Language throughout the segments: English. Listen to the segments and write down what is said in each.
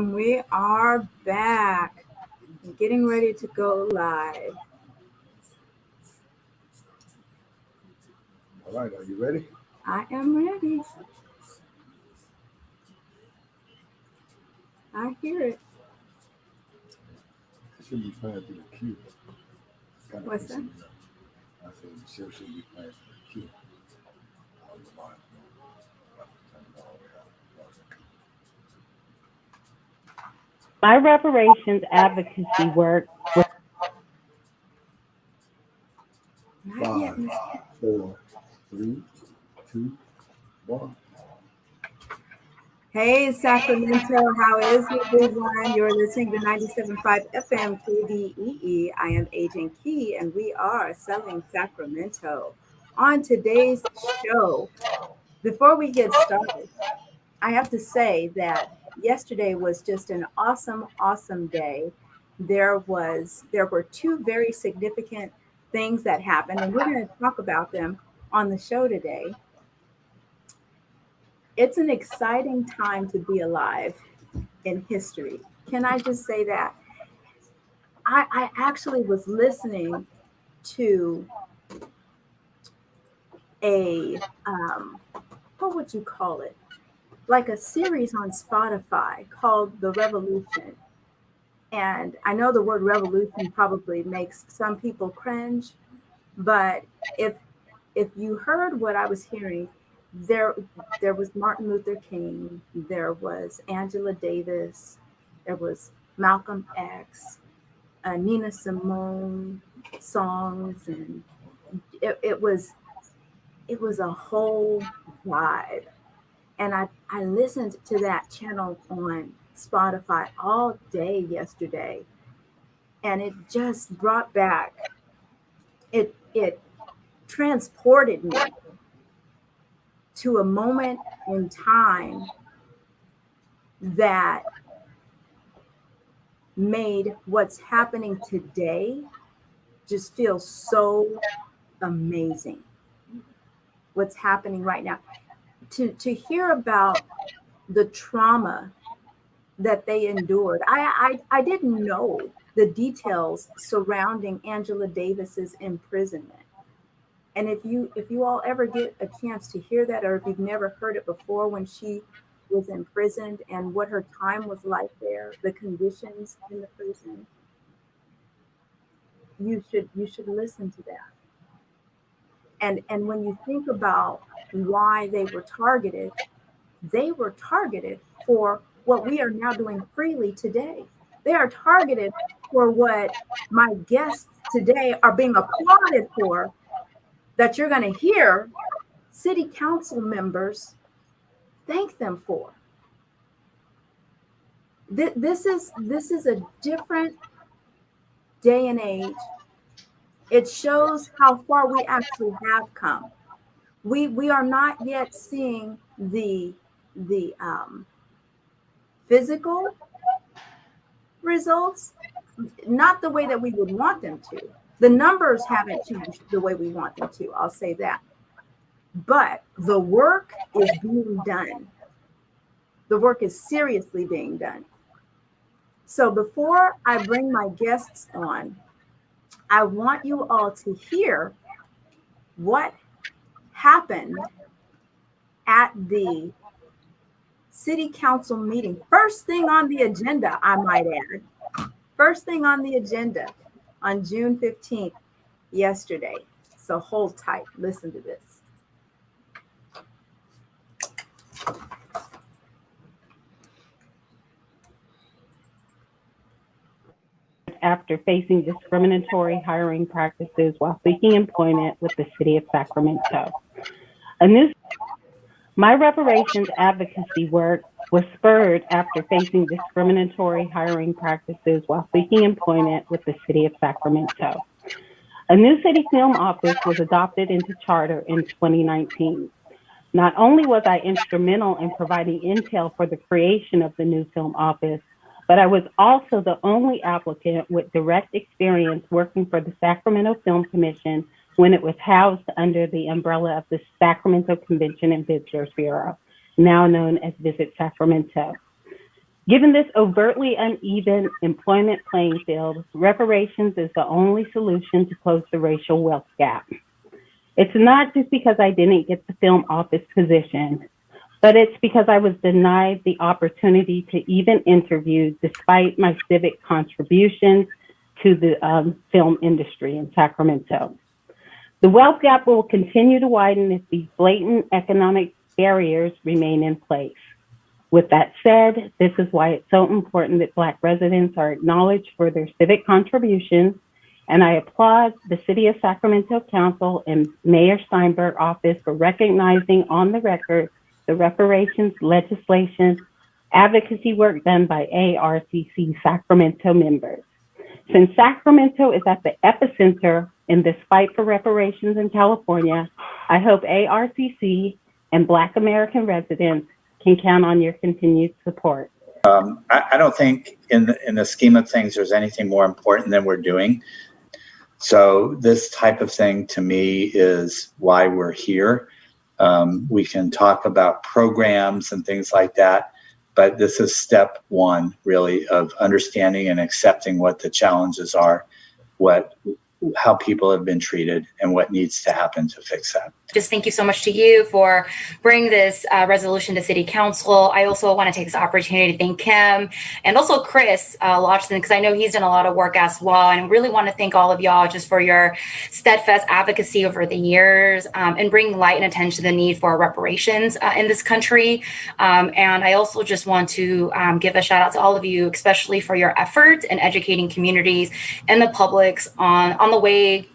And we are back, getting ready to go live. All right, are you ready? I am ready. I hear it. It should be playing through the queue. What's that? I said the show should be playing through the queue. My reparations advocacy work was 5, 4, 3, 2, 1. Hey, Sacramento, how is everyone? You're listening to 97.5 FM KDEE. I am Agent Key, and we are selling Sacramento. On today's show, before we get started, I have to say that yesterday was just an awesome day. There were two very significant things that happened, and we're going to talk about them on the show today. It's an exciting time to be alive in history. Can I just say that? I actually was listening to a, what would you call it? Like a series on Spotify called The Revolution. And I know the word revolution probably makes some people cringe, but if you heard what I was hearing, there was Martin Luther King, there was Angela Davis, there was Malcolm X, Nina Simone songs, and it was a whole vibe. And I listened to that channel on Spotify all day yesterday, and it just brought back, it transported me to a moment in time that made what's happening today just feel so amazing. What's happening right now. To hear about the trauma that they endured. I didn't know the details surrounding Angela Davis's imprisonment. And if you all ever get a chance to hear that, or if you've never heard it before, when she was imprisoned and what her time was like there, the conditions in the prison, you should listen to that. And when you think about why they were targeted for what we are now doing freely today. They are targeted for what my guests today are being applauded for, that you're going to hear city council members thank them for. This is a different day and age. It shows how far we actually have come. We are not yet seeing the physical results, not the way that we would want them to. The numbers haven't changed the way we want them to, I'll say that. But the work is being done. The work is seriously being done. So before I bring my guests on, I want you all to hear what happened at the city council meeting. First thing on the agenda, I might add. First thing on the agenda on June 15th, yesterday. So hold tight. Listen to this. after facing discriminatory hiring practices while seeking employment with the city of Sacramento. My reparations advocacy work was spurred after facing discriminatory hiring practices while seeking employment with the city of Sacramento. A new city film office was adopted into charter in 2019. Not only was I instrumental in providing intel for the creation of the new film office, but I was also the only applicant with direct experience working for the Sacramento Film Commission when it was housed under the umbrella of the Sacramento Convention and Visitors Bureau, now known as Visit Sacramento. Given this overtly uneven employment playing field, reparations is the only solution to close the racial wealth gap. It's not just because I didn't get the film office position, but it's because I was denied the opportunity to even interview despite my civic contributions to the film industry in Sacramento. The wealth gap will continue to widen if these blatant economic barriers remain in place. With that said, this is why it's so important that Black residents are acknowledged for their civic contributions, and I applaud the City of Sacramento Council and Mayor Steinberg office for recognizing on the record the reparations legislation advocacy work done by ARCC Sacramento members. Since Sacramento is at the epicenter in this fight for reparations in California, I hope ARCC and Black American residents can count on your continued support. I don't think in the scheme of things there's anything more important than we're doing. So this type of thing to me is why we're here. We can talk about programs and things like that, but this is step one really of understanding and accepting what the challenges are, how people have been treated, and what needs to happen to fix that. Just thank you so much to you for bringing this resolution to City Council. I also want to take this opportunity to thank Kim and also Chris Lodgson, because I know he's done a lot of work as well. And really want to thank all of y'all just for your steadfast advocacy over the years and bringing light and attention to the need for reparations in this country. And I also just want to give a shout out to all of you, especially for your efforts in educating communities and the publics on the way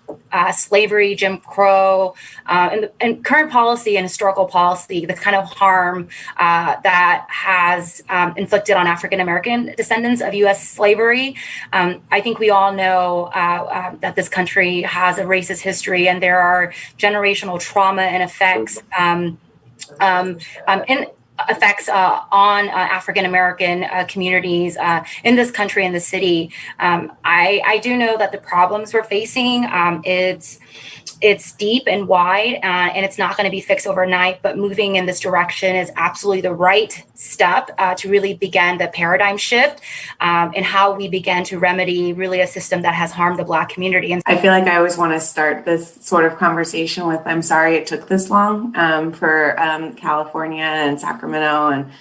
slavery, Jim Crow, and current policy and historical policy, the kind of harm that has inflicted on African American descendants of U.S. slavery. I think we all know that this country has a racist history, and there are generational trauma and effects on African American communities in this country, in the city. I do know that the problems we're facing, it's deep and wide, and it's not going to be fixed overnight, but moving in this direction is absolutely the right step to really begin the paradigm shift in how we begin to remedy really a system that has harmed the Black community. And I feel like I always want to start this sort of conversation with, I'm sorry it took this long for California and Sacramento and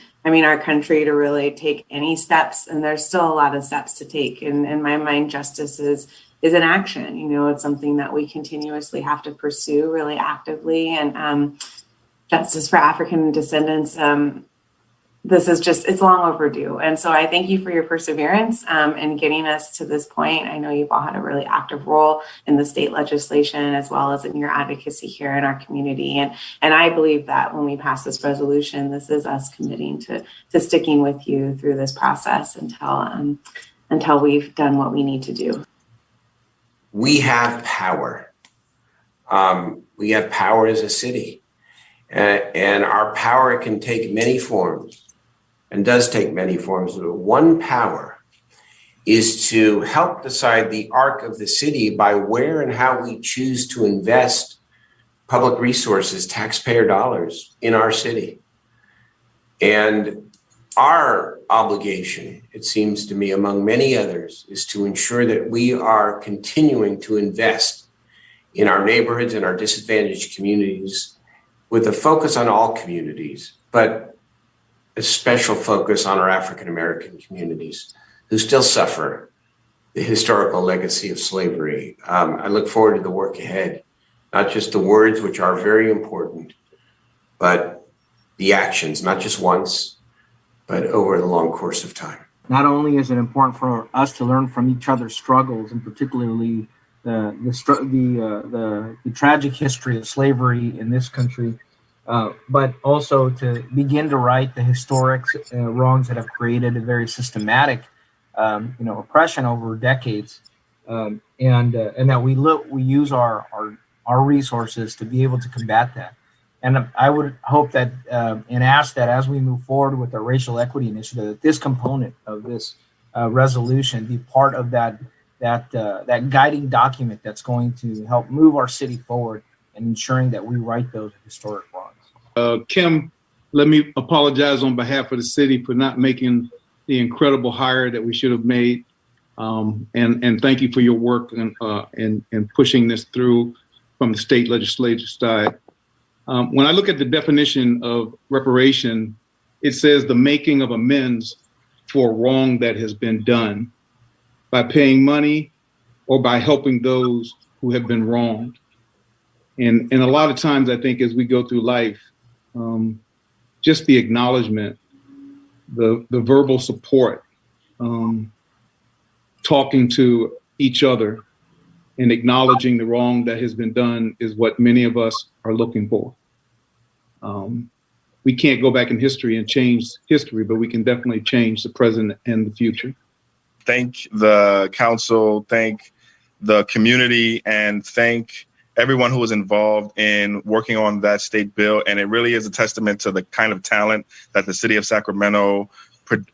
our country to really take any steps. And there's still a lot of steps to take. And in my mind, justice is an action. It's something that we continuously have to pursue really actively. And justice for African descendants, it's long overdue. And so I thank you for your perseverance in getting us to this point. I know you've all had a really active role in the state legislation as well as in your advocacy here in our community. And I believe that when we pass this resolution, this is us committing to sticking with you through this process until we've done what we need to do. We have power. We have power as a city, and our power can take many forms and does take many forms. One power is to help decide the arc of the city by where and how we choose to invest public resources, taxpayer dollars in our city. And our obligation, it seems to me, among many others, is to ensure that we are continuing to invest in our neighborhoods and our disadvantaged communities with a focus on all communities, but a special focus on our African American communities who still suffer the historical legacy of slavery. I look forward to the work ahead, not just the words, which are very important, but the actions, not just once, but over the long course of time. Not only is it important for us to learn from each other's struggles, and particularly the tragic history of slavery in this country, but also to begin to right the historic wrongs that have created a very systematic, oppression over decades, and that we use our resources to be able to combat that. And I would hope that and ask that as we move forward with the racial equity initiative, that this component of this resolution be part of that guiding document that's going to help move our city forward and ensuring that we right those historic wrongs. Kim, let me apologize on behalf of the city for not making the incredible hire that we should have made. And thank you for your work in pushing this through from the state legislature side. When I look at the definition of reparation, it says the making of amends for wrong that has been done by paying money or by helping those who have been wronged. And a lot of times, I think, as we go through life, just the acknowledgement, the verbal support, talking to each other and acknowledging the wrong that has been done is what many of us are looking for. We can't go back in history and change history, but we can definitely change the present and the future. Thank the council, thank the community, and thank everyone who was involved in working on that state bill. And it really is a testament to the kind of talent that the city of Sacramento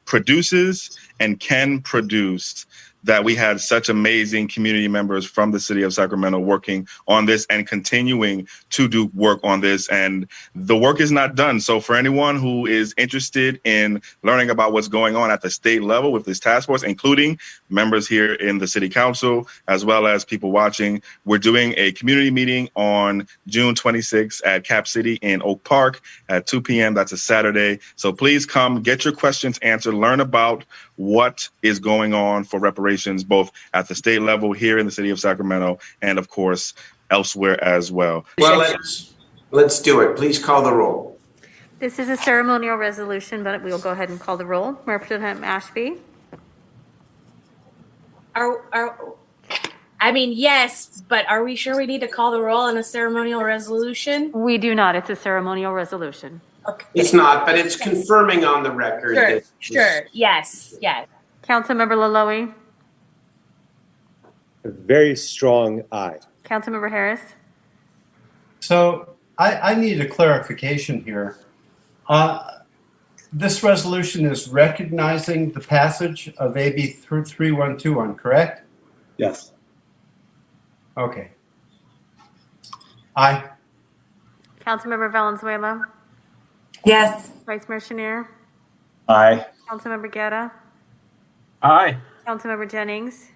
produces and can produce, that we had such amazing community members from the city of Sacramento working on this and continuing to do work on this. And the work is not done. So for anyone who is interested in learning about what's going on at the state level with this task force, including members here in the city council, as well as people watching, we're doing a community meeting on June 26th at Cap City in Oak Park at 2 p.m. That's a Saturday. So please come, get your questions answered, learn about what is going on for reparations, both at the state level here in the city of Sacramento and, of course, elsewhere as well. Well, let's do it. Please call the roll. This is a ceremonial resolution, but we'll go ahead and call the roll. Representative Ashby. Yes, but are we sure we need to call the roll on a ceremonial resolution? We do not. It's a ceremonial resolution. Okay. It's not, but it's confirming on the record. Sure. Yes. Councilmember Laloe. A very strong aye. Councilmember Harris. So I need a clarification here. This resolution is recognizing the passage of AB 3121, correct? Yes. Okay. Aye. Councilmember Valenzuela. Yes. Vice Mayor Chenier. Aye. Councilmember Guerra. Aye. Councilmember Jennings.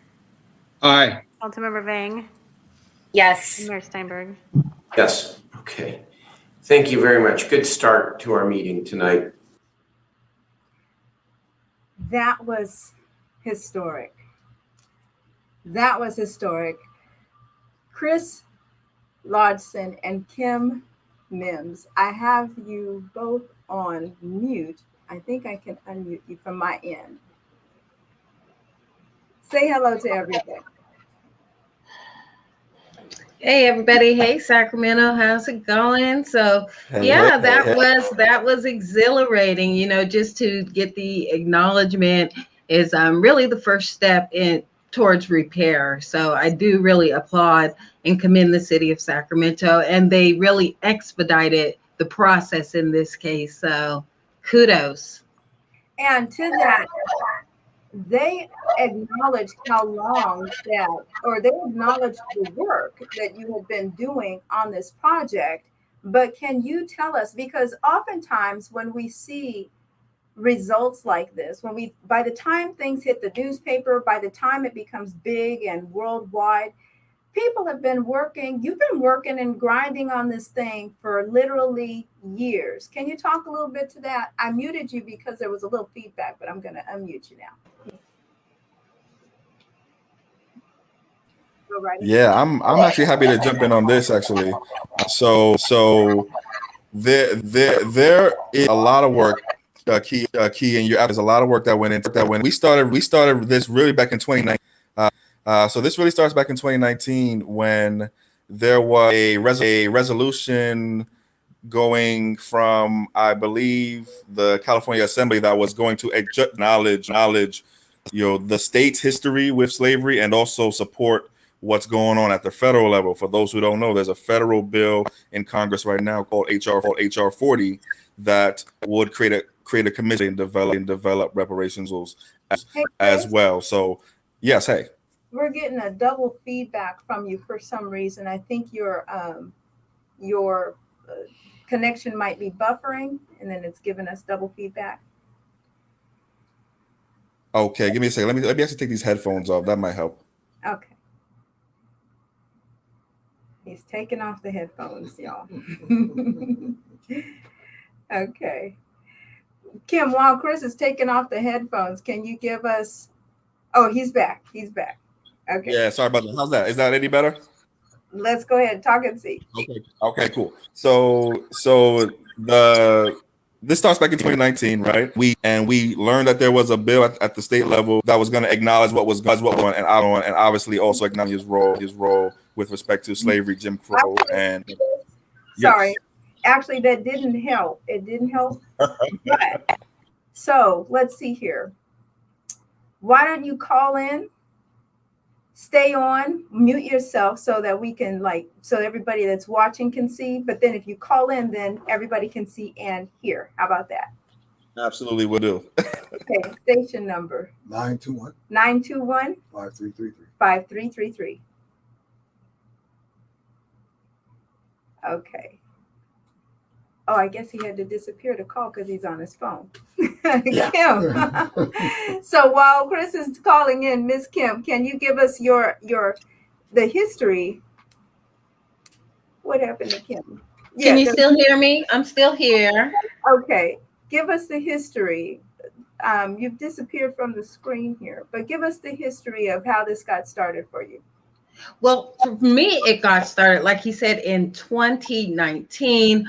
Aye. Councilmember Vang. Yes. And Mayor Steinberg. Yes. Okay. Thank you very much. Good start to our meeting tonight. That was historic. That was historic. Chris Lodgson and Kim Mims, I have you both on mute. I think I can unmute you from my end. Say hello to everybody. Hey everybody. Hey Sacramento. How's it going? So that was exhilarating, just to get the acknowledgement is really the first step towards repair. So I do really applaud and commend the city of Sacramento, and they really expedited the process in this case. So kudos. And to that, they acknowledged how long they acknowledged the work that you have been doing on this project. But can you tell us, because oftentimes when we see results like this, by the time things hit the newspaper, by the time it becomes big and worldwide, people have been working, you've been working and grinding on this thing for literally years. Can you talk a little bit to that? I muted you because there was a little feedback, but I'm going to unmute you now. Go right ahead. Yeah, I'm actually happy to jump in on this actually. So there is a lot of work. Key, and there's a lot of work that went into that. When we started this really back in 2019. So this really starts back in 2019 when there was a resolution going from, I believe, the California Assembly that was going to acknowledge, the state's history with slavery and also support what's going on at the federal level. For those who don't know, there's a federal bill in Congress right now called HR 40 that would create a commission and develop reparations rules as well. So yes, hey. We're getting a double feedback from you for some reason. I think your connection might be buffering, and then it's giving us double feedback. Okay, give me a second. Let me actually take these headphones off. That might help. Okay. He's taking off the headphones, y'all. Okay. Kim, while Chris is taking off the headphones, can you give us? Oh, he's back. He's back. Okay. Yeah, sorry about that. How's that? Is that any better? Let's go ahead, talk and see. Okay, cool. So this starts back in 2019, right? We learned that there was a bill at the state level that was going to acknowledge what was going on and obviously also acknowledge his role with respect to slavery, Jim Crow, and sorry, yes. Actually, that didn't help. It didn't help. But, so let's see here. Why don't you call in? Stay on, mute yourself so that we can so everybody that's watching can see. But then if you call in, then everybody can see and hear. How about that? Absolutely, will do. Okay, station number 921 921 5333 5333. Okay. Oh, I guess he had to disappear to call because he's on his phone. Kim. So while Chris is calling in, Miss Kim, can you give us the history? What happened to Kim? Can you still hear me? I'm still here. Okay. Give us the history. You've disappeared from the screen here, but give us the history of how this got started for you. Well, for me, it got started, like he said, in 2019,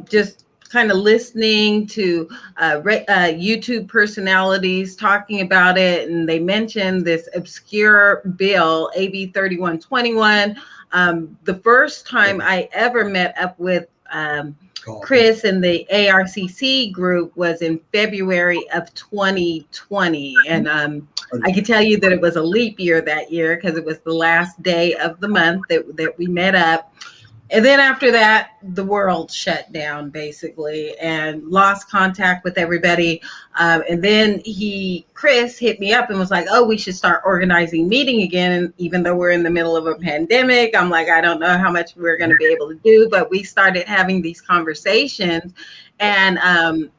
just kind of listening to YouTube personalities talking about it. And they mentioned this obscure bill, AB 3121. The first time I ever met up with Chris and the ARCC group was in February of 2020. And I can tell you that it was a leap year that year because it was the last day of the month that we met up. And then after that, the world shut down basically and lost contact with everybody. And then Chris hit me up and was like, oh, we should start organizing meeting again. And even though we're in the middle of a pandemic, I'm like, I don't know how much we're going to be able to do, but we started having these conversations. And,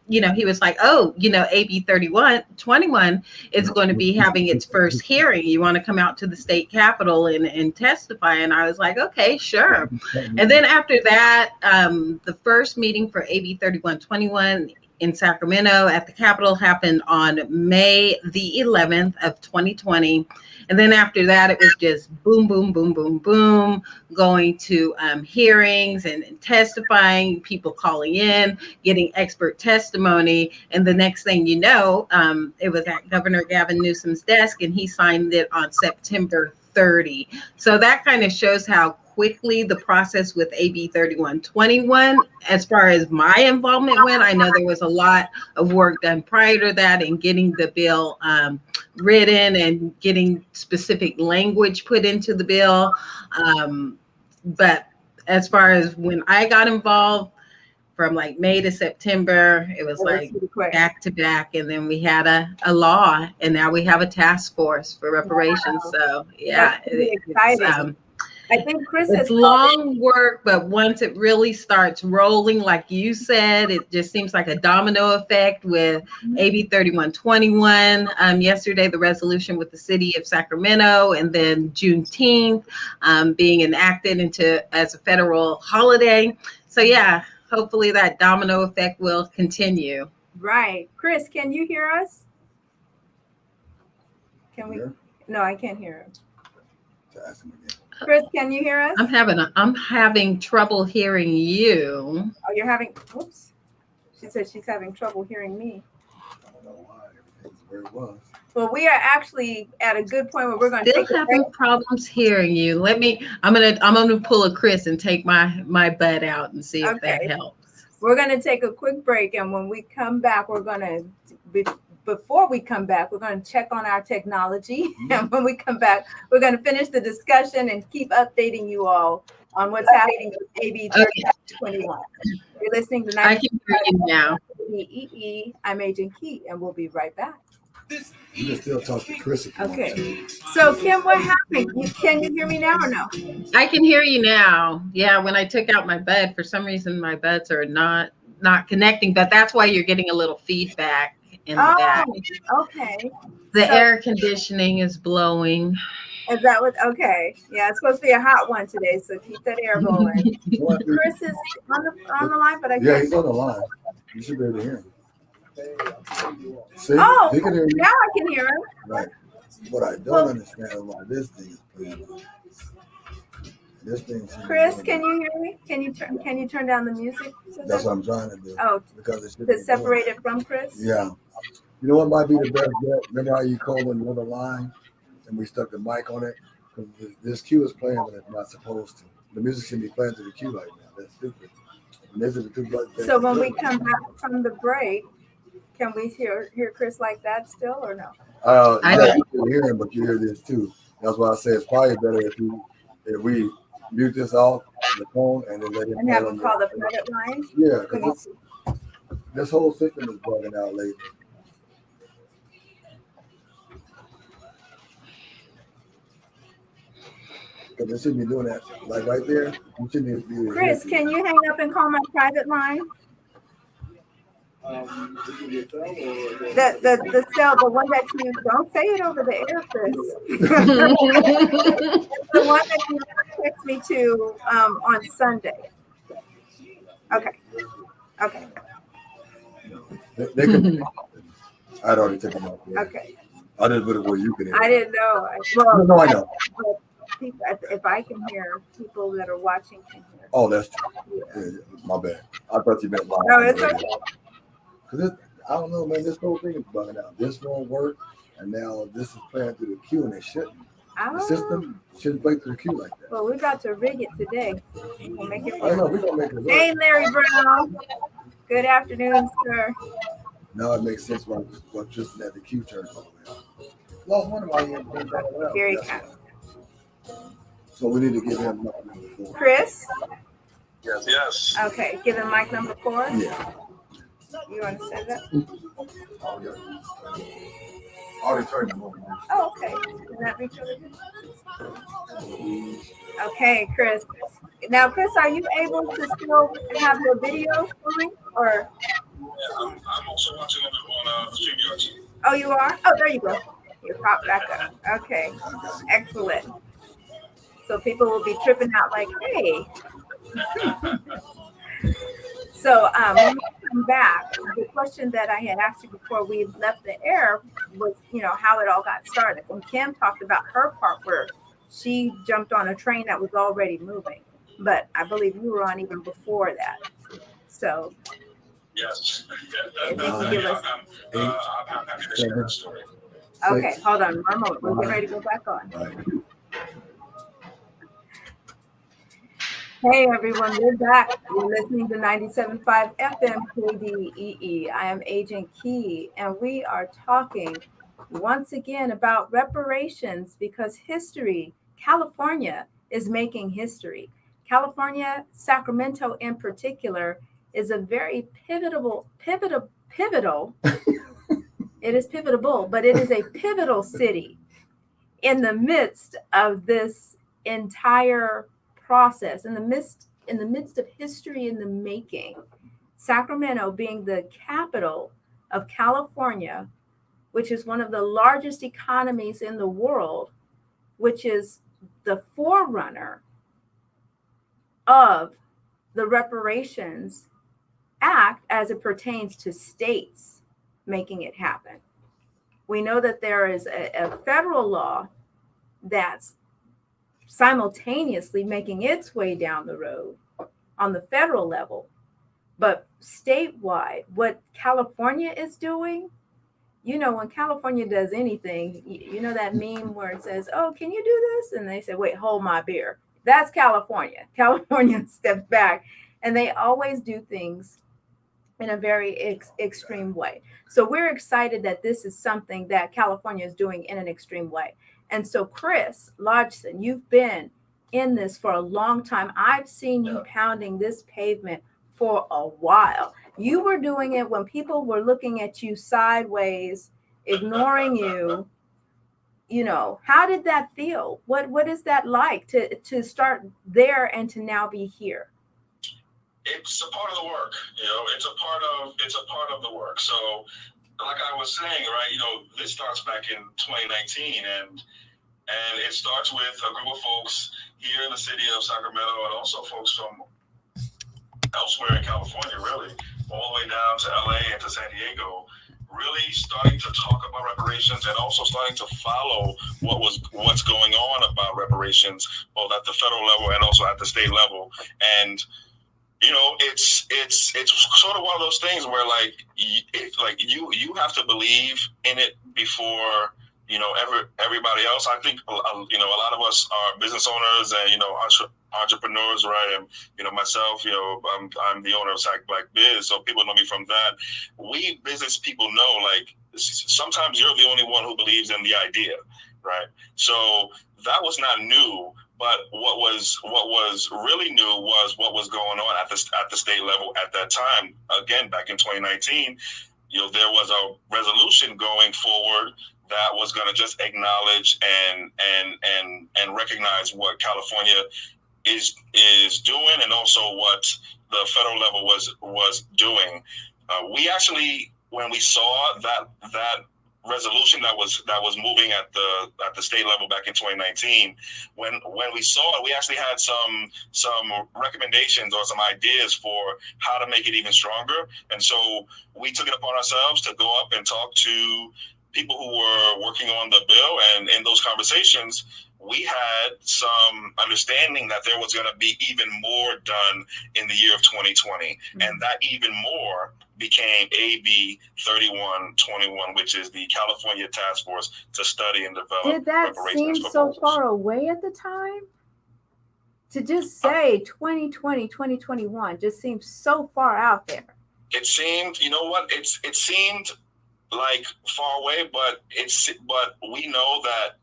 he was like, oh, AB 3121 is going to be having its first hearing. You want to come out to the state capitol and testify? And I was like, okay, sure. And then after that, the first meeting for AB 3121 in Sacramento at the Capitol happened on May the 11th of 2020. And then after that, it was just boom, boom, boom, boom, boom, going to hearings and testifying, people calling in, getting expert testimony. And the next thing you know, it was at Governor Gavin Newsom's desk and he signed it on September 30. So that kind of shows how quickly the process with AB 3121, as far as my involvement went. I know there was a lot of work done prior to that in getting the bill written and getting specific language put into the bill. But as far as when I got involved, from like May to September, it was like back to back. And then we had a law, and now we have a task force for reparations. Wow. So yeah, exciting. I think Chris it's long work, but once it really starts rolling, like you said, it just seems like a domino effect with AB 3121. Yesterday, the resolution with the city of Sacramento, and then Juneteenth being enacted as a federal holiday. So yeah, hopefully that domino effect will continue. Right. Chris, can you hear us? Can we? No, I can't hear him. Chris, can you hear us? I'm having trouble hearing you. Oh, you're having, whoops. She said she's having trouble hearing me. I don't know why. Everything's where it was. Well, we are actually at a good point where we're going to still having problems hearing you. I'm gonna pull a Chris and take my butt out and see if that helps. We're gonna take a quick break, and when we come back, before we come back, we're going to check on our technology. And when we come back, we're going to finish the discussion and keep updating you all on what's happening with AB 3121. You're listening to I can hear you now. I'm Agent Key, and we'll be right back. You can still talk to Chris. Okay. So, Kim, what happened? Can you hear me now or no? I can hear you now. Yeah, when I took out my bud, for some reason, my buds are not connecting, but that's why you're getting a little feedback. in the back. Okay. The air conditioning is blowing. Is that what? Okay. Yeah, it's supposed to be a hot one today, so keep that air blowing. Chris is on the line, but I Yeah, he's on the line. You should be able to hear him. See? Oh, He can hear now I can hear him. Right. What I don't understand is why this thing is playing. This thing. Chris, can you hear me? Can you turn down the music? That's what I'm trying to do. Oh, because to separate it from Chris. Yeah. You know what might be the best bet? Remember how you called on the other line and we stuck the mic on it? Because this cue is playing when it's not supposed to. The music should be playing to the cue right now. That's stupid. And this is the two buttons. So when we come back from the break, can we hear Chris like that still or no? I don't hear him, but you hear this too. That's why I say it's probably better if we mute this off the phone and then let him and have him call the private line. Yeah, because this whole system is bugging out lately. Because they shouldn't be doing that. Like right there, you shouldn't be. Chris, can you hang up and call my private line? The cell, the one that you don't say it over the air, Chris. The one that you text me to on Sunday. Okay. They can. I'd already taken them off. Okay. I didn't put it where you could hear. I didn't know. No, I know. If I can hear, people that are watching can hear. Oh, that's true. Yeah, my bad. I thought you meant live. No, it's okay. Because I don't know, man. This whole thing is bugging out. This won't work, and now this is playing through the queue, and it shouldn't. The system shouldn't play through the queue like that. Well, we're about to rig it today. We'll make it. I know we're gonna make it work. Hey, Larry Brown. Good afternoon, sir. Now it makes sense why Tristan had the queue turned all the way out. Well, wonder why he had turned that around. Here he comes. So we need to give him mic number 4. Chris? Yes. Okay, give him mic number 4. Yeah. You want to say that? Already turned him over. Oh, okay. Does that reach over here? Okay, Chris. Now, Chris, are you able to still have your video going? Or? Yeah, I'm also watching it on CJEC. Oh, you are? Oh, there you go. You pop back up. Okay. Excellent. So people will be tripping out like, hey. So when we come back, the question that I had asked you before we left the air was, how it all got started. And Kim talked about her part where she jumped on a train that was already moving. But I believe you were on even before that. So. Yes. If you can give us. I'm happy to share that story. Okay, hold on one moment. We're getting ready to go back on. Hey everyone, we're back. You're listening to 97.5 FM KDEE. I am Agent Key, and we are talking once again about reparations because California is making history. California, Sacramento in particular, is a very pivotal. It is pivotal, but it is a pivotal city in the midst of this entire process, in the midst of history in the making. Sacramento being the capital of California, which is one of the largest economies in the world, which is the forerunner of the Reparations Act as it pertains to states making it happen. We know that there is a federal law that's simultaneously making its way down the road on the federal level, but statewide, what California is doing, when California does anything, that meme where it says, oh, can you do this? And they say, wait, hold my beer. That's California. California steps back, and they always do things in a very extreme way. So we're excited that this is something that California is doing in an extreme way. And so, Chris Lodgson, you've been in this for a long time. I've seen you pounding this pavement for a while. You were doing it when people were looking at you sideways, ignoring you. How did that feel? What is that like to start there and to now be here? It's a part of the work, it's a part of the work. So like I was saying, right, this starts back in 2019, and it starts with a group of folks here in the city of Sacramento, and also folks from elsewhere in California, really, all the way down to LA and to San Diego, really starting to talk about reparations and also starting to follow what's going on about reparations, both at the federal level and also at the state level. And it's sort of one of those things where you have to believe in it before everybody else. I think a lot of us are business owners and entrepreneurs, right? And myself, I'm the owner of Sac Black Biz, so people know me from that. We business people know, like, sometimes you're the only one who believes in the idea, right? So that was not new. But what was really new was what was going on at the state level at that time. Again, back in 2019, there was a resolution going forward that was going to just acknowledge and recognize what California is doing, and also what the federal level was doing. We actually, when we saw that resolution that was moving at the state level back in 2019, when we saw it, we actually had some recommendations or some ideas for how to make it even stronger. And so we took it upon ourselves to go up and talk to people who were working on the bill, and in those conversations we had some understanding that there was going to be even more done in the year of 2020. Mm-hmm. And that even more became AB 3121, which is the California Task Force to study and develop. Did that seem so far away at the time? To just say 2020, 2021 just seems so far out there. It seemed, it seemed like far away, but we know that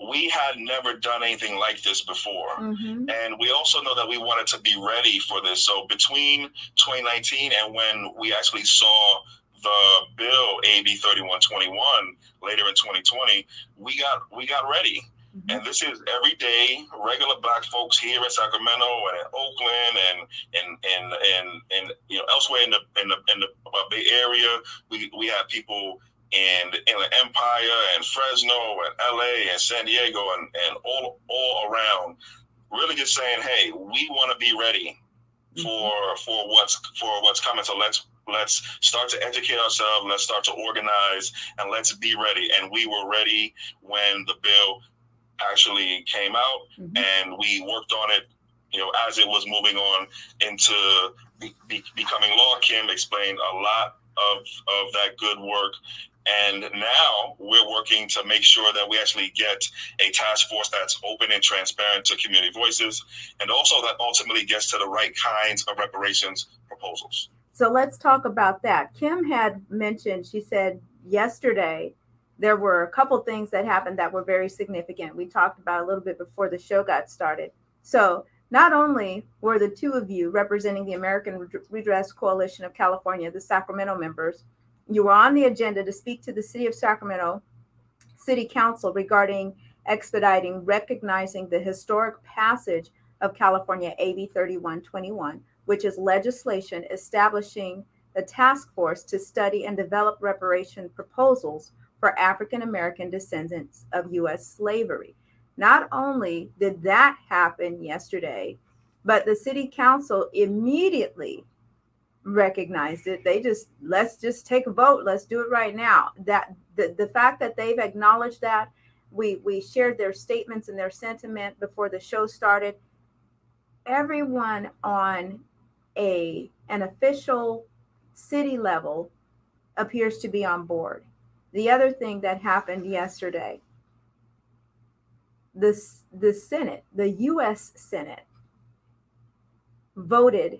we had never done anything like this before. Mm-hmm. And we also know that we wanted to be ready for this. So between 2019 and when we actually saw the bill AB 3121 later in 2020, we got ready. Mm-hmm. And this is everyday regular Black folks here in Sacramento and in Oakland and elsewhere in the Bay Area. We have people in Empire and Fresno and LA and San Diego and all around, really just saying, hey, we want to be ready for what's coming. So let's start to educate ourselves, let's start to organize, and let's be ready. And we were ready when the bill actually came out, mm-hmm. and we worked on it, as it was moving on into becoming law. Kim explained a lot of that good work. And now we're working to make sure that we actually get a task force that's open and transparent to community voices, and also that ultimately gets to the right kinds of reparations proposals. So let's talk about that. Kim had mentioned, she said yesterday, there were a couple things that happened that were very significant. We talked about a little bit before the show got started. So not only were the two of you representing the American Redress Coalition of California, the Sacramento members, you were on the agenda to speak to the City of Sacramento City Council regarding expediting recognizing the historic passage of California AB 3121, which is legislation establishing a task force to study and develop reparation proposals for African American descendants of U.S. slavery. Not only did that happen yesterday, but the City Council immediately recognized it. Let's just take a vote. Let's do it right now. That the fact that they've acknowledged that, we shared their statements and their sentiment before the show started. Everyone on an official city level appears to be on board. The other thing that happened yesterday, the Senate, the U.S. Senate, voted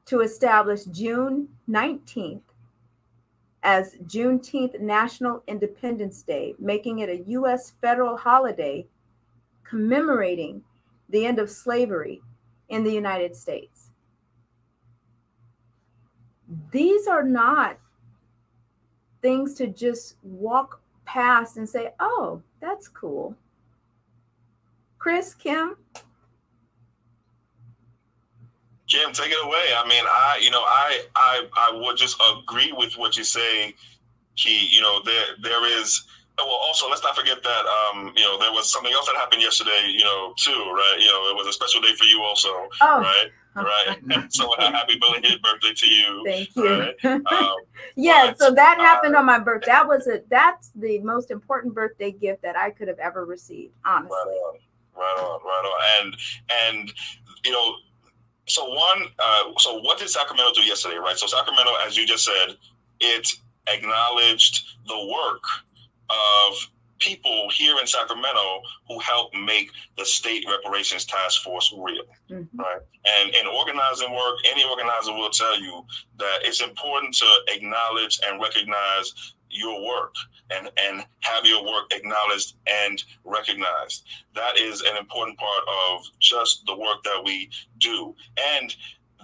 to establish June 19th as Juneteenth National Independence Day, making it a U.S. federal holiday commemorating the end of slavery in the United States. These are not things to just walk past and say, oh, that's cool. Chris, Kim? Kim, take it away. I mean, I would just agree with what you say Key, there is. Well, also let's not forget that there was something else that happened yesterday, too, right? It was a special day for you also, right? Right. So happy belated birthday to you. Thank you. Right? Yeah, so that happened on my birthday. That's the most important birthday gift that I could have ever received, honestly. Right on. And so what did Sacramento do yesterday, right? So Sacramento, as you just said, it acknowledged the work of people here in Sacramento who helped make the State Reparations Task Force real, right? And in organizing work, any organizer will tell you that it's important to acknowledge and recognize your work and have your work acknowledged and recognized. That is an important part of just the work that we do. And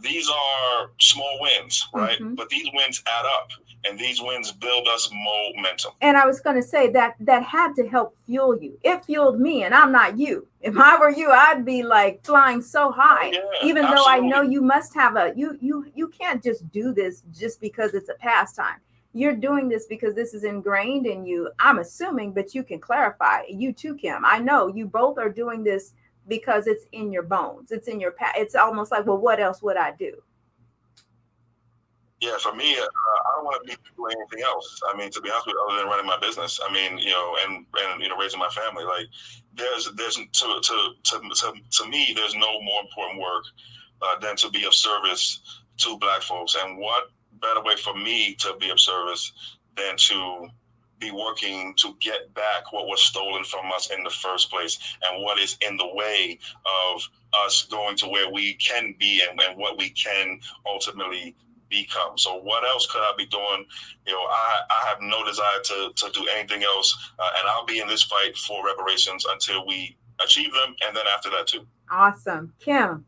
these are small wins, right? But these wins add up. And these wins build us momentum. And I was going to say that had to help fuel you. It fueled me, and I'm not you. If I were you, I'd be like flying so high. Even though I know you must have you can't just do this just because it's a pastime. You're doing this because this is ingrained in you. I'm assuming, but you can clarify. You too, Kim. I know you both are doing this because it's in your bones. It's in your it's almost like, well, what else would I do? Yeah, for me, I don't want to be doing anything else. I mean, to be honest with you, other than running my business. I mean, and raising my family. Like, there's to me, there's no more important work than to be of service to Black folks. And what better way for me to be of service than to be working to get back what was stolen from us in the first place, and what is in the way of us going to where we can be and what we can ultimately become. So what else could I be doing? I have no desire to do anything else, and I'll be in this fight for reparations until we achieve them, and then after that too. Awesome. Kim.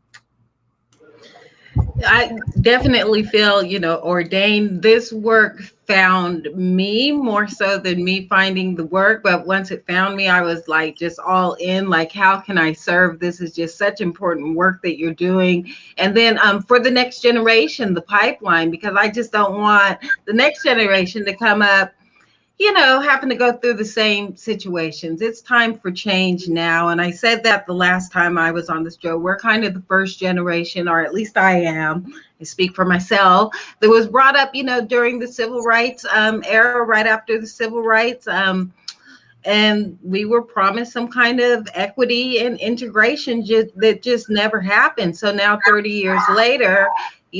I definitely feel, ordained. This work found me more so than me finding the work. But once it found me, I was like just all in, like, how can I serve? This is just such important work that you're doing. And then for the next generation, the pipeline, because I just don't want the next generation to come up, having to go through the same situations. It's time for change now. And I said that the last time I was on this show. We're kind of the first generation, or at least I am. I speak for myself. That was brought up, during the civil rights era, right after the civil rights. And we were promised some kind of equity and integration that just never happened. So now 30 years later,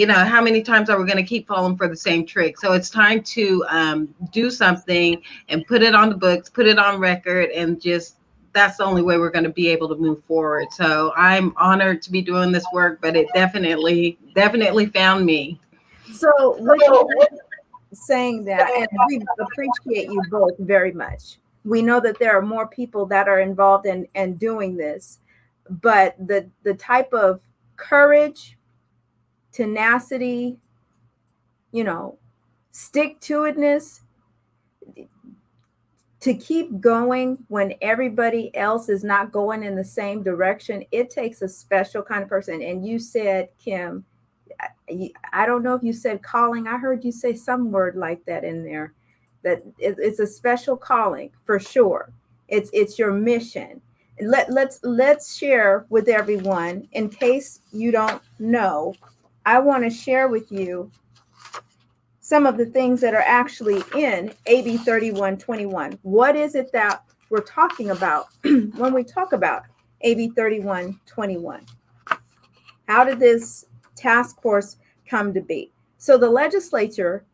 how many times are we going to keep falling for the same trick? So it's time to do something and put it on the books, put it on record, and just that's the only way we're going to be able to move forward. So I'm honored to be doing this work, but it definitely found me. So with you saying that, and we appreciate you both very much. We know that there are more people that are involved in doing this, but the type of courage, tenacity, stick-to-itness to keep going when everybody else is not going in the same direction, it takes a special kind of person. And you said, Kim, I don't know if you said calling. I heard you say some word like that in there, that it's a special calling for sure. It's your mission. Let's share with everyone, in case you don't know. I want to share with you some of the things that are actually in AB 3121. What is it that we're talking about when we talk about AB 3121? How did this task force come to be? So the legislature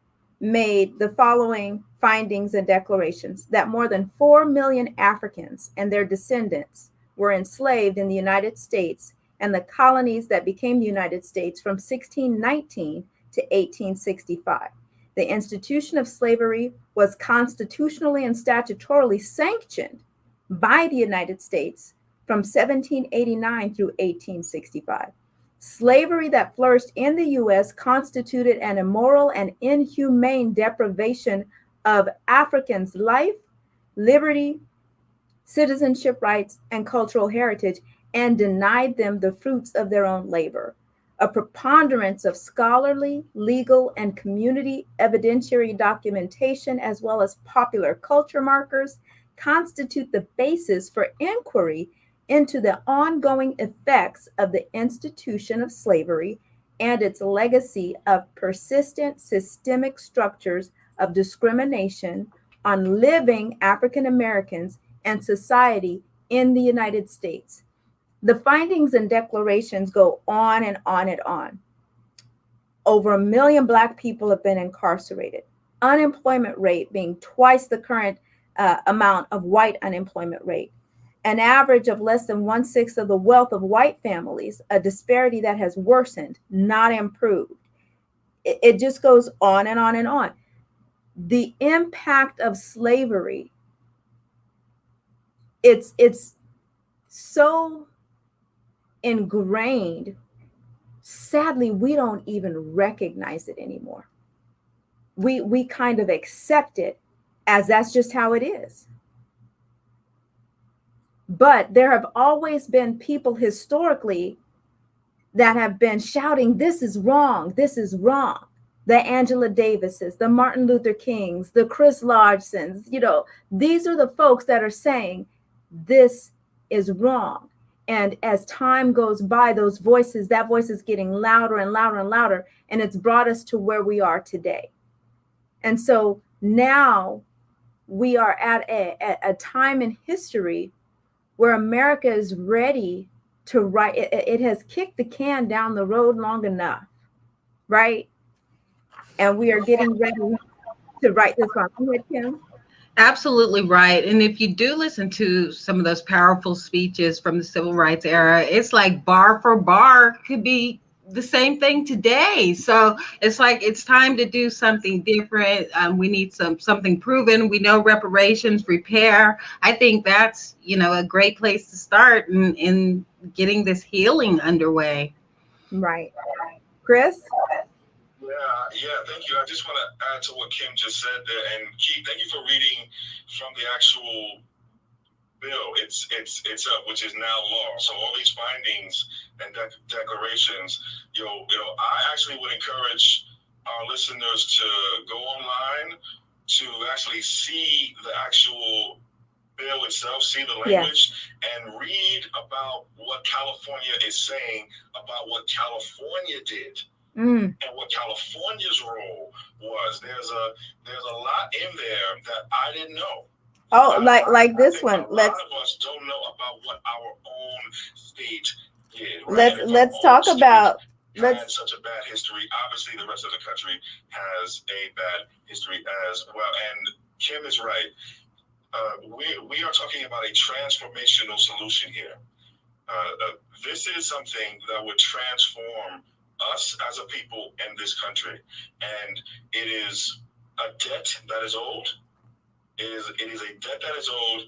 made the following findings and declarations: that more than 4 million Africans and their descendants were enslaved in the United States and the colonies that became the United States from 1619 to 1865. The institution of slavery was constitutionally and statutorily sanctioned by the United States from 1789 through 1865. Slavery that flourished in the U.S. constituted an immoral and inhumane deprivation of Africans' life, liberty, citizenship rights, and cultural heritage, and denied them the fruits of their own labor. A preponderance of scholarly, legal, and community evidentiary documentation, as well as popular culture markers, constitute the basis for inquiry into the ongoing effects of the institution of slavery and its legacy of persistent systemic structures of discrimination on living African Americans and society in the United States. The findings and declarations go on and on and on. Over 1 million Black people have been incarcerated. Unemployment rate being twice the current amount of white unemployment rate. An average of less than 1/6 of the wealth of white families, a disparity that has worsened, not improved. It just goes on and on and on. The impact of slavery, it's so ingrained. Sadly, we don't even recognize it anymore. We kind of accept it as that's just how it is. But there have always been people historically that have been shouting, this is wrong, this is wrong. The Angela Davises, the Martin Luther Kings, the Chris Lodgsons, these are the folks that are saying this is wrong. And as time goes by, that voice is getting louder and louder and louder, and it's brought us to where we are today. And so now we are at a time in history where America is ready to write. It has kicked the can down the road long enough, right? And we are getting ready to write this one. Go ahead, Kim. Absolutely right. And if you do listen to some of those powerful speeches from the civil rights era, it's like bar for bar could be the same thing today. So it's like it's time to do something different. We need something proven. We know reparations, repair. I think that's a great place to start in getting this healing underway. Right, Chris. Yeah, thank you. I just want to add to what Kim just said there, and Keith, thank you for reading from the actual bill. It's up, which is now law. So all these findings and declarations, I actually would encourage our listeners to go online to actually see the actual bill itself, see the language, and read about what California is saying about what California did. And what California's role was. There's a lot in there that I didn't know. Oh, like this one. A lot of us don't know about what our own state did. Right? Let's talk about. Had such a bad history. Obviously, the rest of the country has a bad history as well. And Kim is right. We are talking about a transformational solution here. This is something that would transform us as a people in this country, and it is a debt that is owed. It is a debt that is owed,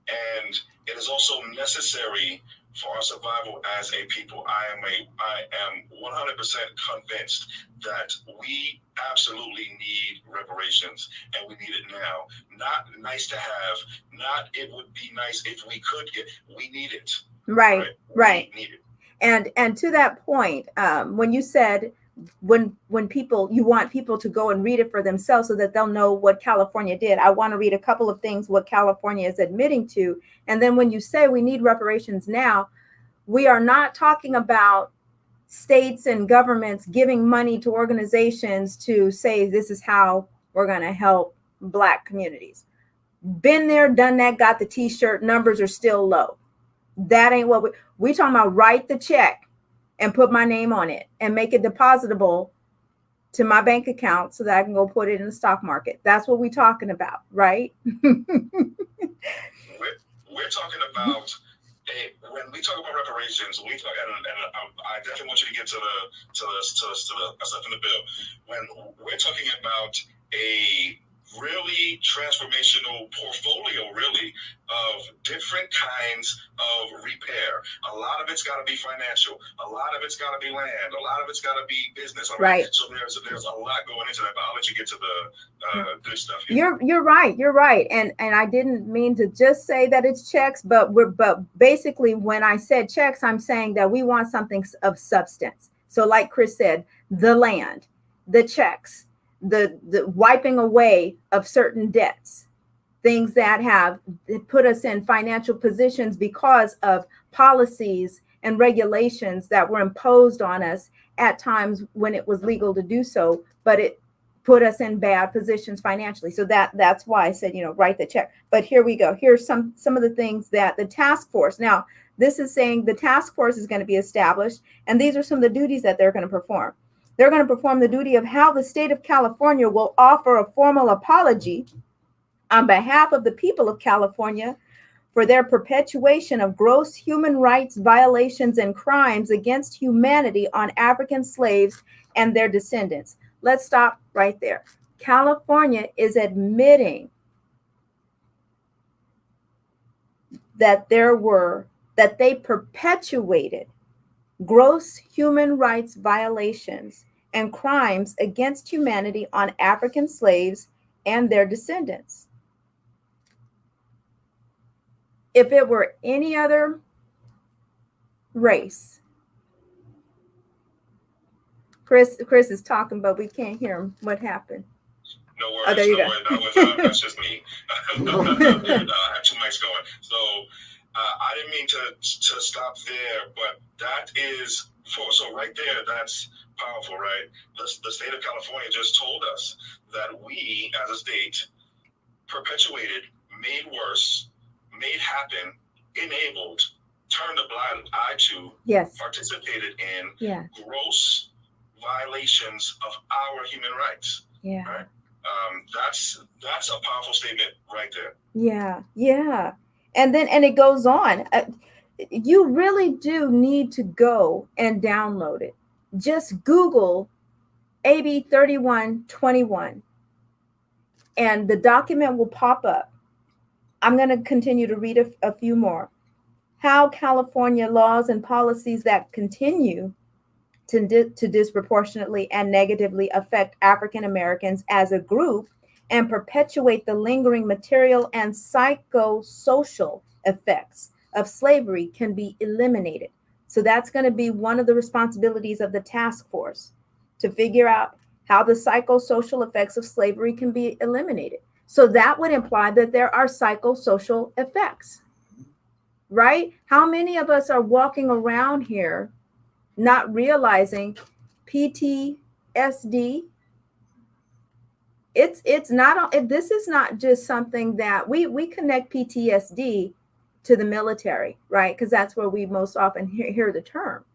and it is also necessary for our survival as a people. I am 100% convinced that we absolutely need reparations, and we need it now. Not nice to have. Not it would be nice if we could get. We need it. Right. We need it. And to that point, when you said when you want people to go and read it for themselves so that they'll know what California did, I want to read a couple of things what California is admitting to. And then when you say we need reparations now, we are not talking about states and governments giving money to organizations to say this is how we're going to help Black communities. Been there, done that, got the t-shirt, numbers are still low. That ain't what we talking about. Write the check and put my name on it and make it depositable to my bank account so that I can go put it in the stock market. That's what we're talking about, right? We're talking about when we talk about reparations. We talk, and I definitely want you to get to the stuff in the bill. When we're talking about a really transformational portfolio, really, of different kinds of repair. A lot of it's got to be financial. A lot of it's got to be land. A lot of it's got to be business. Right. So there's a lot going into that. But I'll let you get to the good stuff here. You're right. And I didn't mean to just say that it's checks, but basically when I said checks, I'm saying that we want something of substance. So like Chris said, the land, the checks, the wiping away of certain debts, things that have put us in financial positions because of policies and regulations that were imposed on us at times when it was legal to do so, but it put us in bad positions financially. So that's why I said, write the check. But here we go. Here's some of the things that the task force. Now, this is saying the task force is going to be established, and these are some of the duties that they're going to perform. They're going to perform the duty of how the state of California will offer a formal apology on behalf of the people of California for their perpetuation of gross human rights violations and crimes against humanity on African slaves and their descendants. Let's stop right there. California is admitting that they perpetuated gross human rights violations and crimes against humanity on African slaves and their descendants. If it were any other race, Chris is talking, but we can't hear him. What happened? No worries. Oh, there you go. That's just me. I had two mics going. So I didn't mean to stop there, but that is so right there, that's powerful, right? The state of California just told us that we as a state perpetuated, made worse, made happen, enabled, turned a blind eye to, yes, participated in gross violations of our human rights. Yeah. Right? That's a powerful statement right there. Yeah. And it goes on. You really do need to go and download it. Just Google AB 3121 and the document will pop up. I'm going to continue to read a few more. How California laws and policies that continue to disproportionately and negatively affect African Americans as a group and perpetuate the lingering material and psychosocial effects of slavery can be eliminated. So that's going to be one of the responsibilities of the task force, to figure out how the psychosocial effects of slavery can be eliminated. So that would imply that there are psychosocial effects, right? How many of us are walking around here not realizing PTSD? It's not, this is not just something that we connect PTSD to the military, right? Because that's where we most often hear the term.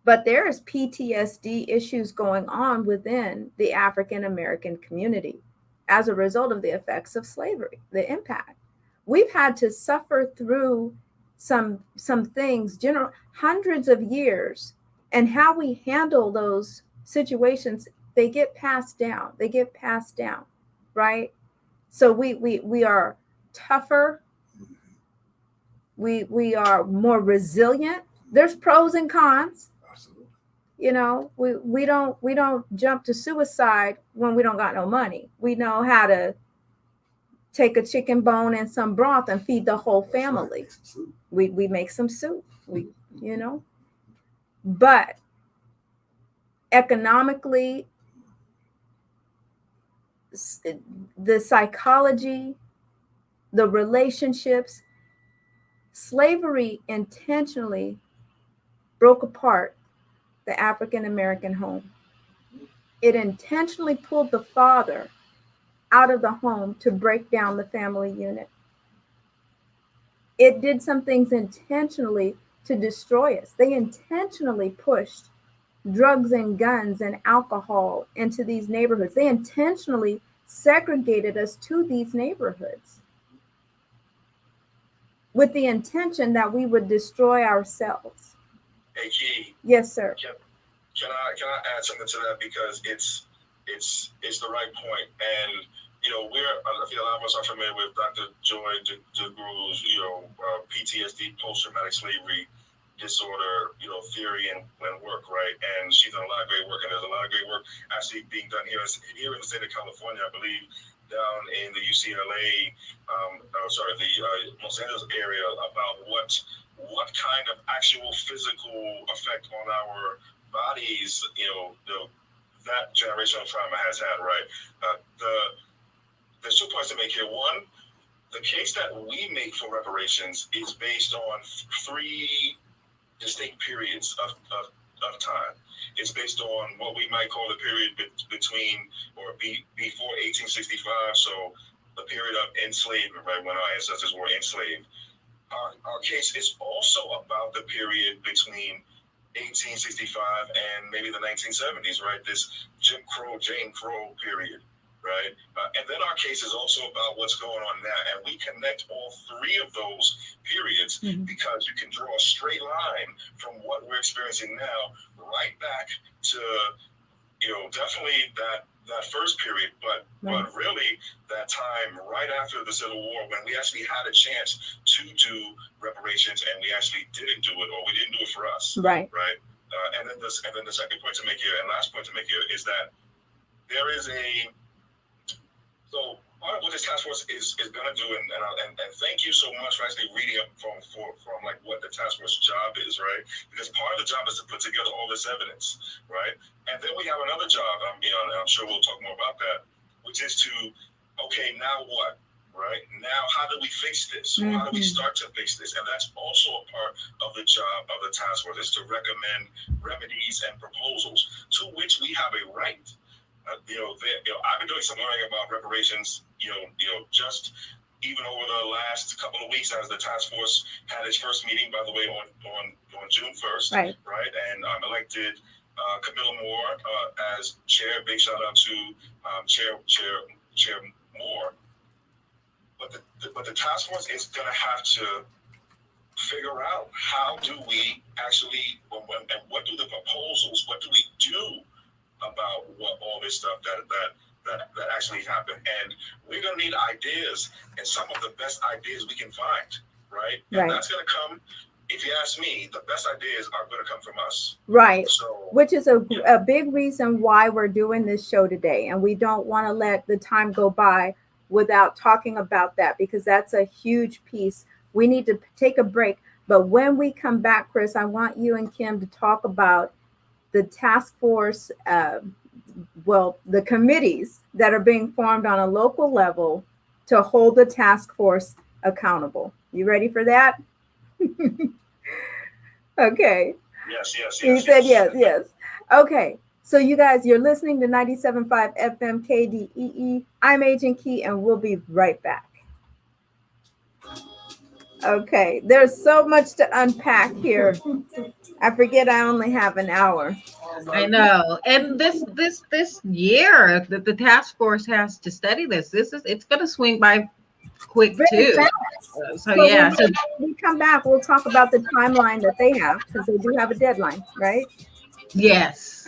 But there is PTSD issues going on within the African American community as a result of the effects of slavery, the impact. We've had to suffer through some things, hundreds of years, and how we handle those situations, they get passed down, right? So we are tougher, we are more resilient. There's pros and cons. We don't jump to suicide when we don't got no money. We know how to take a chicken bone and some broth and feed the whole family. We make some soup, but economically, the psychology, the relationships, slavery intentionally broke apart the African American home. It intentionally pulled the father out of the home to break down the family unit. It did some things intentionally to destroy us. They intentionally pushed drugs and guns and alcohol into these neighborhoods. They intentionally segregated us to these neighborhoods with the intention that we would destroy ourselves. Hey, Key. Yes, sir. Can I add something to that, because it's the right point. And I feel a lot of us are familiar with Dr. Joy DeGroo's PTSD, post-traumatic slavery disorder theory and work, right? And she's done a lot of great work, and there's a lot of great work actually being done here in the state of California, I believe, down in the UCLA, the Los Angeles area, about what kind of actual physical effect on our bodies, that generational trauma has had, right? There's 2 points to make here. One, the case that we make for reparations is based on 3 distinct periods of time. It's based on what we might call the period between or before 1865, so the period of enslavement, right, when our ancestors were enslaved. Our case is also about the period between 1865 and maybe the 1970s, right? This Jim Crow period, right? And then our case is also about what's going on now. And we connect all 3 of those periods because you can draw a straight line from what we're experiencing now right back to, definitely that first period, but really that time right after the Civil War when we actually had a chance to do reparations and we actually didn't do it, or we didn't do it for us. Right. And then the second point to make here and last point to make here is that there is so part of what this task force is going to do, and thank you so much for actually reading up from like what the task force job is, right? Because part of the job is to put together all this evidence, right? And then we have another job, and I'm sure we'll talk more about that, which is to, okay, now what, right? Now, how do we fix this? How do we start to fix this? And that's also a part of the job of the task force, is to recommend remedies and proposals to which we have a right. I've been doing some learning about reparations, just even over the last couple of weeks as the task force had its first meeting, by the way, on June 1st, right? And elected Camilla Moore as chair. Big shout out to Chair Moore. But the task force is going to have to figure out how do we actually, and what do the proposals, what do we do about what all this stuff that actually happened. And we're going to need ideas, and some of the best ideas we can find, right? And that's going to come, if you ask me, the best ideas are going to come from us. Right. So, which is a big reason why we're doing this show today. And we don't want to let the time go by without talking about that, because that's a huge piece. We need to take a break. But when we come back, Chris, I want you and Kim to talk about the task force, the committees that are being formed on a local level to hold the task force accountable. You ready for that? Okay. Yes. You said yes. Okay. So you guys, you're listening to 97.5 FM KDEE. I'm Agent Key, and we'll be right back. Okay. There's so much to unpack here. I forget I only have an hour. I know. And this year that the task force has to study this, it's going to swing by quick too. So when we come back, we'll talk about the timeline that they have, because they do have a deadline, right? Yes.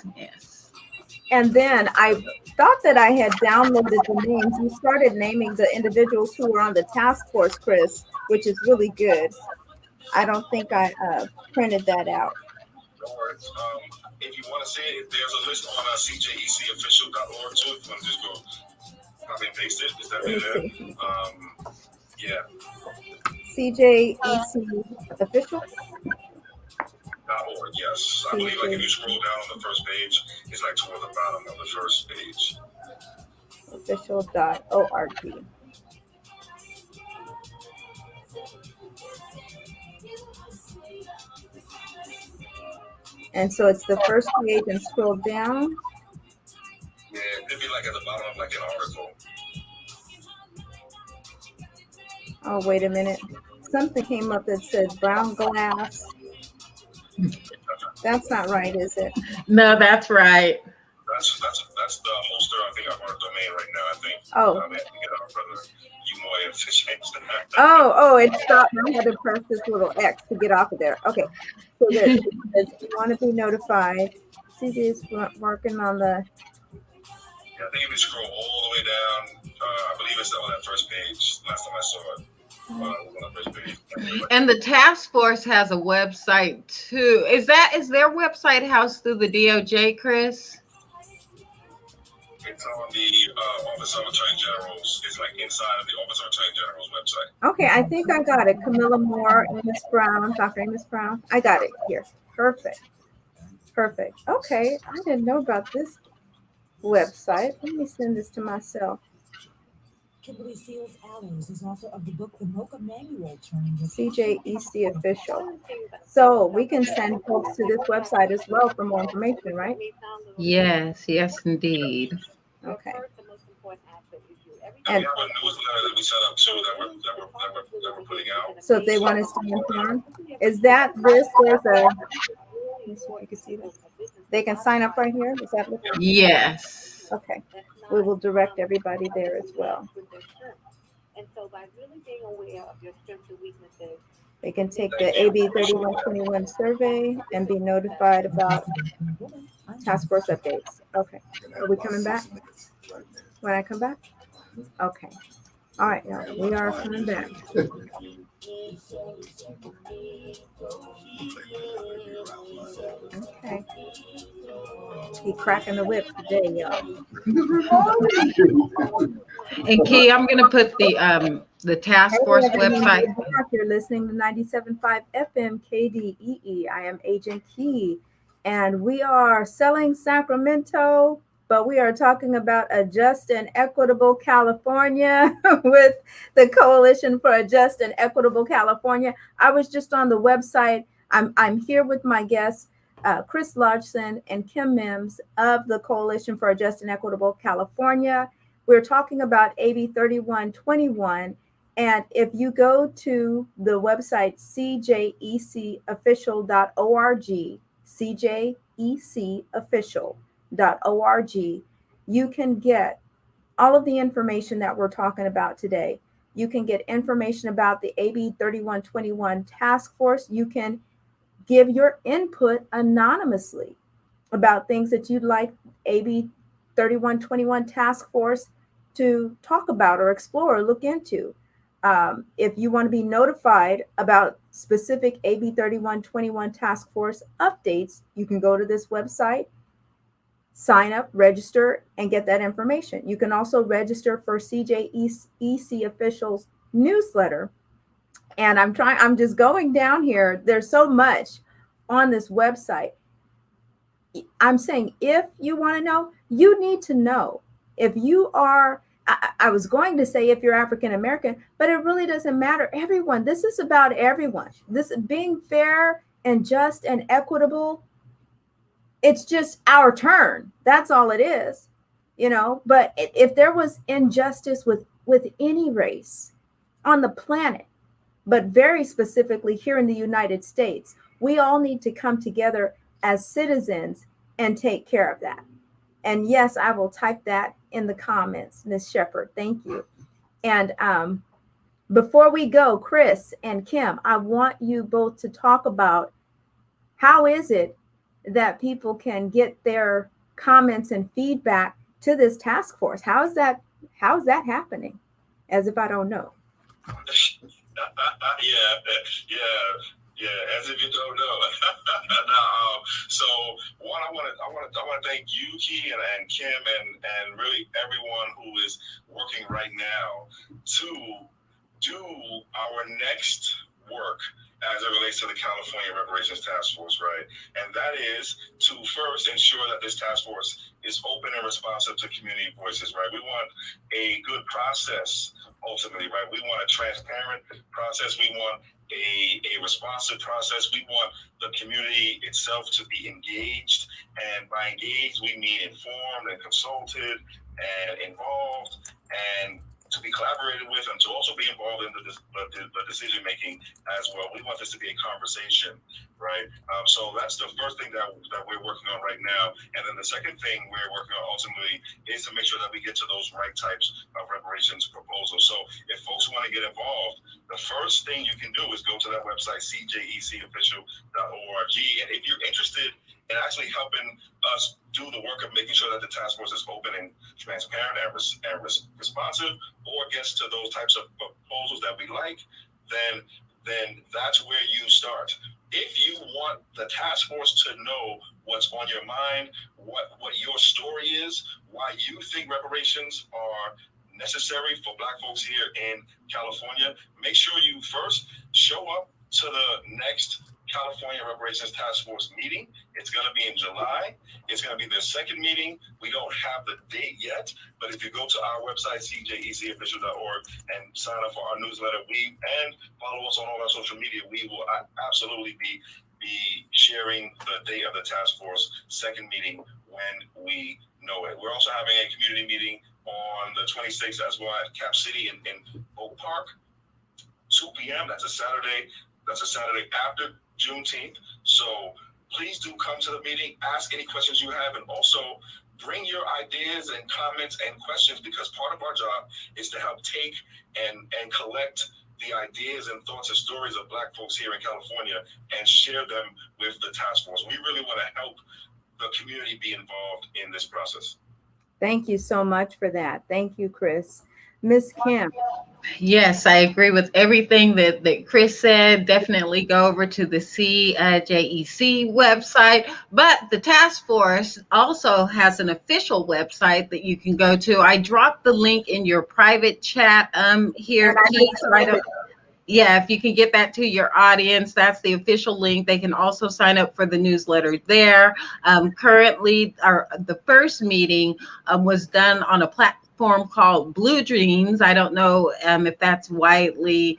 And then I thought that I had downloaded the names. You started naming the individuals who were on the task force, Chris, which is really good. I don't think I printed that out. No worries. If you want to see it, there's a list on CJECofficial.org too. If you want to just go copy and paste it, is that in there? CJEC official? .org, yes. I believe like if you scroll down on the first page, it's like toward the bottom of the first page. Official.org. And so it's the first page and scroll down. Yeah, it could be like at the bottom of like an article. Oh, wait a minute. Something came up that said brown glass. That's not right, is it? No, that's right. That's the holster. I think I'm on a domain right now. I think. Oh. I have to get our brother Umoya to change that. Oh, it stopped. I had to press this little X to get off of there. Okay. So this says you want to be notified. CJ is working on the. Yeah, I think if you scroll all the way down, I believe it's on that first page. Last time I saw it. And the task force has a website too. Is their website housed through the DOJ, Chris? It's on the Office of Attorney General's. It's like inside of the Office of Attorney General's website. Okay, I think I got it. Camilla Moore, Amos Brown, Dr. Amos Brown. I got it here. Perfect. Perfect. Okay, I didn't know about this website. Let me send this to myself. Kimberly Seals Allers is author of the book The Mocha Manual, Turning the CJEC official. So we can send folks to this website as well for more information, right? Yes, yes, indeed. Okay. And we have a newsletter that we set up too that we're putting out. So if they want to stay informed, is that this? There's a. Let me see if you can see this. They can sign up right here. Is that what? Yes. Okay. We will direct everybody there as well. And so by really being aware of your strengths and weaknesses, they can take the AB 3121 survey and be notified about task force updates. Okay. Are we coming back? When I come back? Okay. All right, y'all. We are coming back. Okay. He cracking the whip today, y'all. And Key, I'm gonna put the task force website. You're listening to 97.5 FM KDEE. I am Agent Key, and we are selling Sacramento, but we are talking about a Just and Equitable California with the Coalition for a Just and Equitable California. I was just on the website. I'm here with my guests, Chris Lodgson and Kim Mims of the Coalition for a Just and Equitable California. We're talking about AB 3121. And if you go to the website CJECofficial.org, CJECofficial.org, you can get all of the information that we're talking about today. You can get information about the AB 3121 task force. You can give your input anonymously about things that you'd like AB 3121 task force to talk about or explore or look into. If you want to be notified about specific AB 3121 task force updates, you can go to this website, sign up, register, and get that information. You can also register for CJEC officials newsletter. And I'm just going down here. There's so much on this website. I'm saying, if you want to know, you need to know. If you are, I was going to say if you're African American, but it really doesn't matter. Everyone, this is about everyone. This being fair and just and equitable. It's just our turn. That's all it is, you know. But if there was injustice with any race on the planet, but very specifically here in the United States, we all need to come together as citizens and take care of that. And yes, I will type that in the comments, Ms. Shepherd. Thank you. And before we go, Chris and Kim, I want you both to talk about how is it that people can get their comments and feedback to this task force? How is that happening? As if I don't know. Yeah, as if you don't know. No, so one, I want to thank you, Key, and Kim, and really everyone who is working right now to do our next work as it relates to the California Reparations Task Force, right? And that is to first ensure that this task force is open and responsive to community voices, right? We want a good process, ultimately, right? We want a transparent process. We want a responsive process. We want the community itself to be engaged. And by engaged, we mean informed and consulted and involved and to be collaborated with, and to also be involved in the decision making as well. We want this to be a conversation, right? So that's the first thing that we're working on right now. And then the second thing we're working on ultimately is to make sure that we get to those right types of reparations proposals. So if folks want to get involved, the first thing you can do is go to that website, CJECofficial.org. And if you're interested in actually helping us do the work of making sure that the task force is open and transparent and responsive, or gets to those types of proposals that we like, then that's where you start. If you want the task force to know what's on your mind, what your story is, why you think reparations are necessary for Black folks here in California. Make sure you first show up to the next California Reparations Task Force meeting. It's going to be in July. It's going to be their second meeting. We don't have the date yet, but if you go to our website, CJECofficial.org, and sign up for our newsletter, and follow us on all our social media, we will absolutely be sharing the date of the task force second meeting when we know it. We're also having a community meeting on the 26th as well at Cap City in Oak Park, 2 p.m. That's a Saturday after Juneteenth. So please do come to the meeting, ask any questions you have, and also bring your ideas and comments and questions, because part of our job is to help take and collect the ideas and thoughts and stories of Black folks here in California and share them with the task force. We really want to help the community be involved in this process. Thank you so much for that. Thank you, Chris. Ms. Kim. Yes, I agree with everything that Chris said. Definitely go over to the CJEC website. But the task force also has an official website that you can go to. I dropped the link in your private chat here, Keith. Yeah, if you can get that to your audience, that's the official link. They can also sign up for the newsletter there. Currently, the first meeting was done on a platform called Blue Dreams. I don't know if that's widely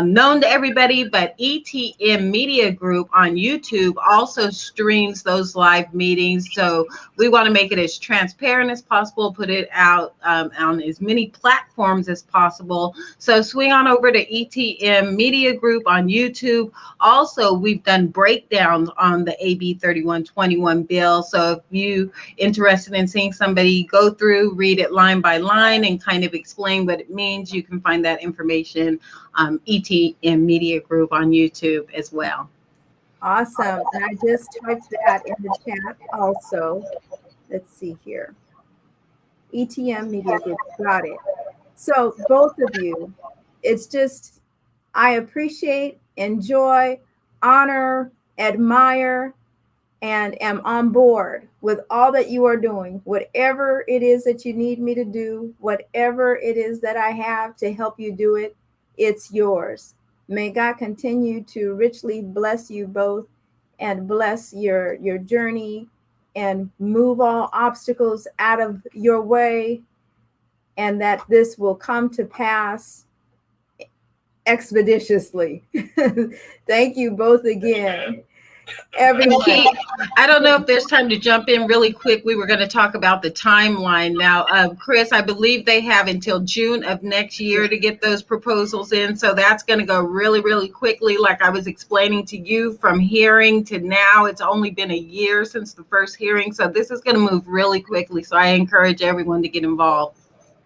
known to everybody, but ETM Media Group on YouTube also streams those live meetings. So we want to make it as transparent as possible, put it out on as many platforms as possible. So swing on over to ETM Media Group on YouTube. Also, we've done breakdowns on the AB 3121 bill. So if you're interested in seeing somebody go through, read it line by line and kind of explain what it means, you can find that information ETM Media Group on YouTube as well. Awesome. And I just typed that in the chat also. Let's see here. ETM Media Group, got it. So both of you, it's just, I appreciate, enjoy, honor, admire, and am on board with all that you are doing. Whatever it is that you need me to do, whatever it is that I have to help you do it, it's yours. May God continue to richly bless you both and bless your journey and move all obstacles out of your way, and that this will come to pass expeditiously. Thank you both again. Everyone. I don't know if there's time to jump in really quick. We were going to talk about the timeline now. Chris, I believe they have until June of next year to get those proposals in. So that's going to go really, really quickly. Like I was explaining to you, from hearing to now, it's only been a year since the first hearing. So this is going to move really quickly. So I encourage everyone to get involved.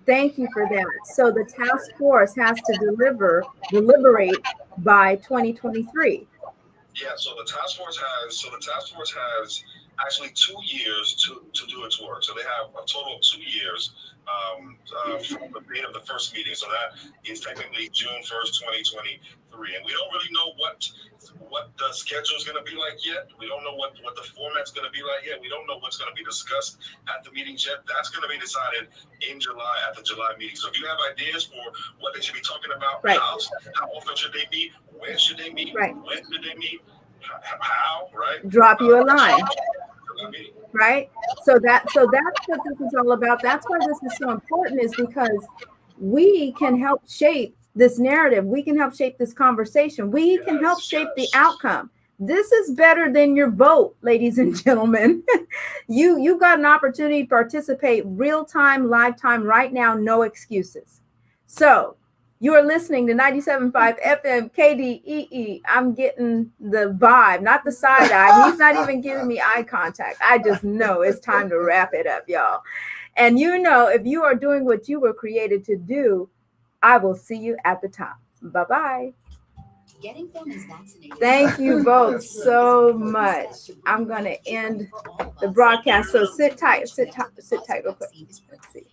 Thank you for that. So the task force has to deliberate by 2023. Yeah, so the task force has actually 2 years to do its work. So they have a total of 2 years from the date of the first meeting. So that is technically June 1st, 2023. And we don't really know what the schedule is going to be like yet. We don't know what the format's going to be like yet. We don't know what's going to be discussed at the meeting yet. That's going to be decided in July at the July meeting. So if you have ideas for what they should be talking about, right, how often should they meet, where should they meet, right, when should they meet, how, right? Drop you a line. Right? So that's what this is all about. That's why this is so important, is because we can help shape this narrative. We can help shape this conversation. We can help shape the outcome. This is better than your vote, ladies and gentlemen. You got an opportunity to participate real time, live time, right now, no excuses. So you are listening to 97.5 FM KDEE. I'm getting the vibe, not the side eye. He's not even giving me eye contact. I just know it's time to wrap it up, y'all. And you know, if you are doing what you were created to do, I will see you at the top. Bye-bye. Thank you both so much. I'm going to end the broadcast. So sit tight real quick. Let's see.